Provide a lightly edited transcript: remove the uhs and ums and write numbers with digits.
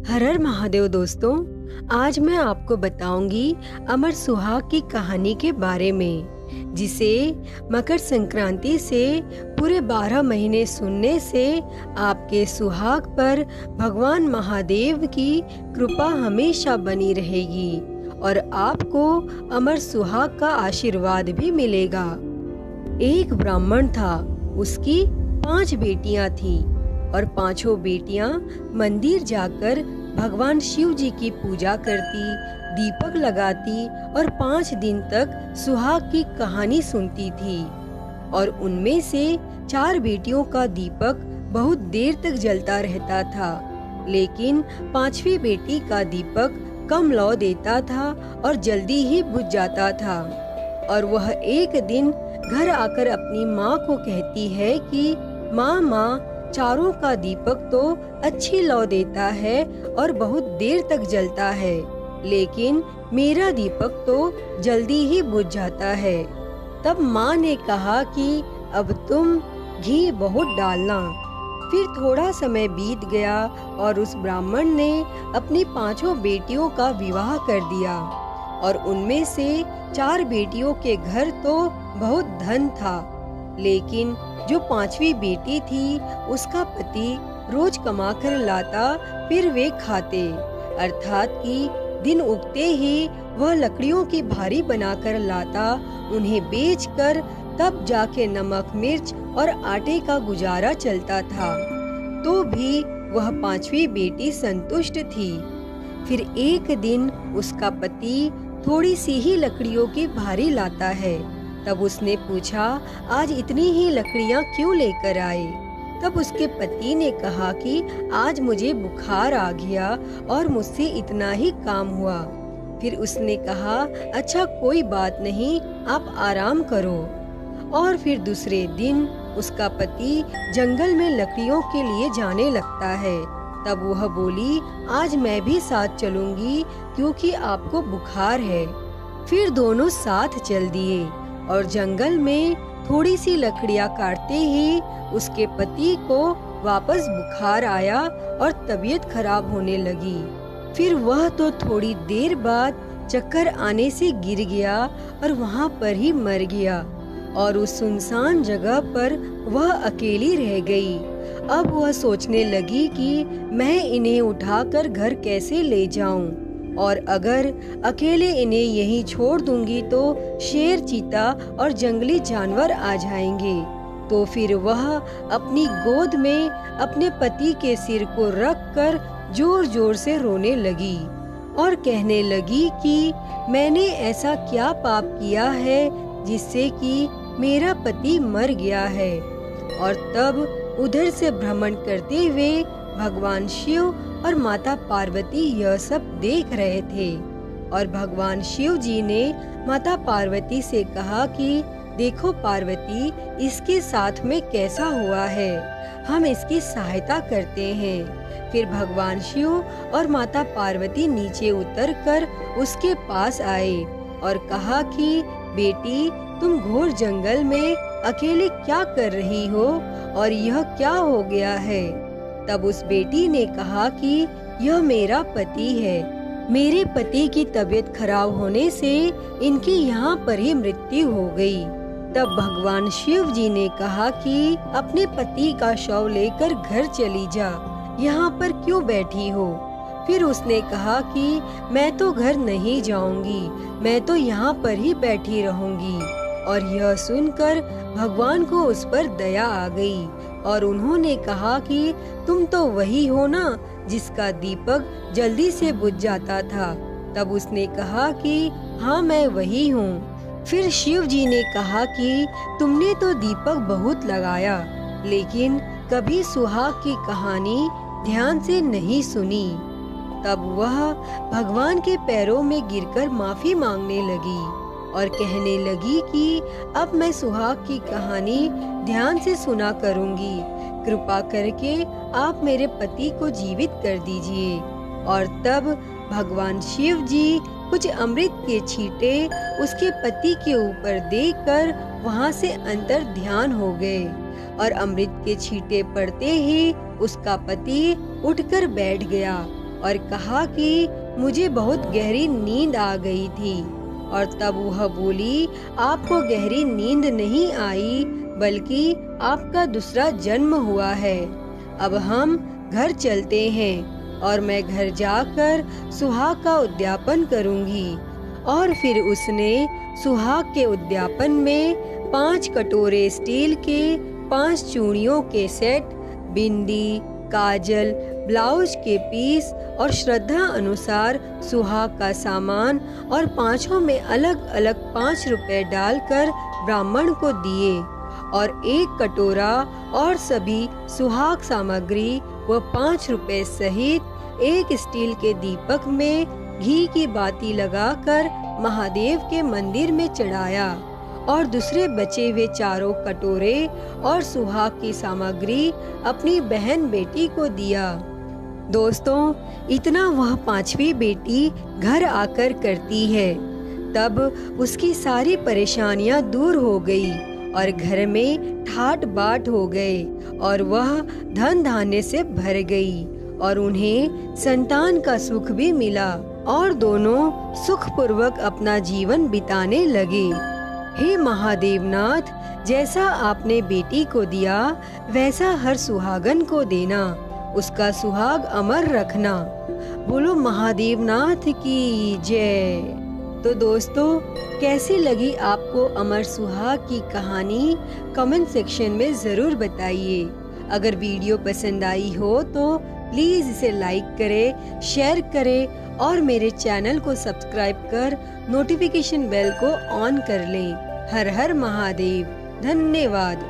हर हर महादेव दोस्तों, आज मैं आपको बताऊंगी अमर सुहाग की कहानी के बारे में, जिसे मकर संक्रांति से पूरे 12 महीने सुनने से आपके सुहाग पर भगवान महादेव की कृपा हमेशा बनी रहेगी और आपको अमर सुहाग का आशीर्वाद भी मिलेगा। एक ब्राह्मण था, उसकी 5 बेटियां थीं और पांचों बेटियां मंदिर जाकर भगवान शिव जी की पूजा करती, दीपक लगाती और 5 दिन तक सुहाग की कहानी सुनती थी। और उनमें से 4 बेटियों का दीपक बहुत देर तक जलता रहता था, लेकिन 5वीं बेटी का दीपक कम लौ देता था और जल्दी ही बुझ जाता था। और वह एक दिन घर आकर अपनी माँ को कहती है कि माँ, चारों का दीपक तो अच्छी लौ देता है और बहुत देर तक जलता है, लेकिन मेरा दीपक तो जल्दी ही बुझ जाता है। तब माँ ने कहा कि अब तुम घी बहुत डालना। फिर थोड़ा समय बीत गया और उस ब्राह्मण ने अपनी 5 बेटियों का विवाह कर दिया और उनमें से 4 बेटियों के घर तो बहुत धन था, लेकिन जो 5वीं बेटी थी उसका पति रोज कमा कर लाता, फिर वे खाते, अर्थात कि दिन उगते ही वह लकड़ियों की भारी बनाकर लाता, उन्हें बेचकर तब जाके नमक मिर्च और आटे का गुजारा चलता था। तो भी वह 5वीं बेटी संतुष्ट थी। फिर एक दिन उसका पति थोड़ी सी ही लकड़ियों की भारी लाता है। तब उसने पूछा, आज इतनी ही लकड़ियां क्यों लेकर आए? तब उसके पति ने कहा कि आज मुझे बुखार आ गया और मुझसे इतना ही काम हुआ। फिर उसने कहा, अच्छा कोई बात नहीं, आप आराम करो। और फिर दूसरे दिन उसका पति जंगल में लकड़ियों के लिए जाने लगता है। तब वह बोली, आज मैं भी साथ चलूंगी क्योंकि आपको बुखार है। फिर दोनों साथ चल दिए और जंगल में थोड़ी सी लकड़ियां काटते ही उसके पति को वापस बुखार आया और तबीयत खराब होने लगी। फिर वह तो थोड़ी देर बाद चक्कर आने से गिर गया और वहां पर ही मर गया और उस सुनसान जगह पर वह अकेली रह गई। अब वह सोचने लगी कि मैं इन्हें उठाकर घर कैसे ले जाऊं, और अगर अकेले इन्हें यहीं छोड़ दूंगी तो शेर, चीता और जंगली जानवर आ जाएंगे। तो फिर वह अपनी गोद में अपने पति के सिर को रखकर जोर जोर से रोने लगी और कहने लगी कि मैंने ऐसा क्या पाप किया है जिससे कि मेरा पति मर गया है। और तब उधर से भ्रमण करते हुए भगवान शिव और माता पार्वती यह सब देख रहे थे और भगवान शिव जी ने माता पार्वती से कहा कि देखो पार्वती, इसके साथ में कैसा हुआ है, हम इसकी सहायता करते हैं। फिर भगवान शिव और माता पार्वती नीचे उतरकर उसके पास आए और कहा कि बेटी, तुम घोर जंगल में अकेले क्या कर रही हो और यह क्या हो गया है? तब उस बेटी ने कहा कि यह मेरा पति है, मेरे पति की तबीयत खराब होने से इनकी यहाँ पर ही मृत्यु हो गई। तब भगवान शिव जी ने कहा कि अपने पति का शव लेकर घर चली जा, यहाँ पर क्यों बैठी हो? फिर उसने कहा कि मैं तो घर नहीं जाऊंगी, मैं तो यहाँ पर ही बैठी रहूंगी। और यह सुनकर भगवान को उस पर दया आ गई और उन्होंने कहा कि तुम तो वही हो ना जिसका दीपक जल्दी से बुझ जाता था। तब उसने कहा कि हाँ, मैं वही हूँ। फिर शिव जी ने कहा कि तुमने तो दीपक बहुत लगाया, लेकिन कभी सुहाग की कहानी ध्यान से नहीं सुनी। तब वह भगवान के पैरों में गिरकर माफी मांगने लगी और कहने लगी कि अब मैं सुहाग की कहानी ध्यान से सुना करूंगी, कृपा करके आप मेरे पति को जीवित कर दीजिए। और तब भगवान शिव जी कुछ अमृत के छींटे उसके पति के ऊपर देकर वहां से अंतर ध्यान हो गए और अमृत के छींटे पड़ते ही उसका पति उठकर बैठ गया और कहा कि मुझे बहुत गहरी नींद आ गई थी। और तब वह बोली, आपको गहरी नींद नहीं आई, बल्कि आपका दूसरा जन्म हुआ है। अब हम घर चलते हैं और मैं घर जाकर सुहाग का उद्यापन करूंगी। और फिर उसने सुहाग के उद्यापन में 5 कटोरे स्टील के, 5 चूड़ियों के सेट, बिंदी, काजल, ब्लाउज के पीस और श्रद्धा अनुसार सुहाग का सामान और पांचों में अलग अलग 5 रुपए डालकर ब्राह्मण को दिए। और 1 कटोरा और सभी सुहाग सामग्री व 5 रुपए सहित एक स्टील के दीपक में घी की बाती लगाकर महादेव के मंदिर में चढ़ाया। और दूसरे बचे हुए 4 कटोरे और सुहाग की सामग्री अपनी बहन बेटी को दिया। दोस्तों, इतना वह 5वीं बेटी घर आकर करती है, तब उसकी सारी परेशानियां दूर हो गई और घर में ठाट बाट हो गए और वह धन धान्य से भर गई और उन्हें संतान का सुख भी मिला और दोनों सुखपूर्वक अपना जीवन बिताने लगे। हे महादेवनाथ, जैसा आपने बेटी को दिया वैसा हर सुहागन को देना, उसका सुहाग अमर रखना। बोलो महादेवनाथ की जय। तो दोस्तों, कैसी लगी आपको अमर सुहाग की कहानी? कमेंट सेक्शन में ज़रूर बताइए। अगर वीडियो पसंद आई हो तो प्लीज़ इसे लाइक करें, शेयर करें और मेरे चैनल को सब्सक्राइब कर नोटिफिकेशन बेल को ऑन कर लें। हर हर महादेव। धन्यवाद।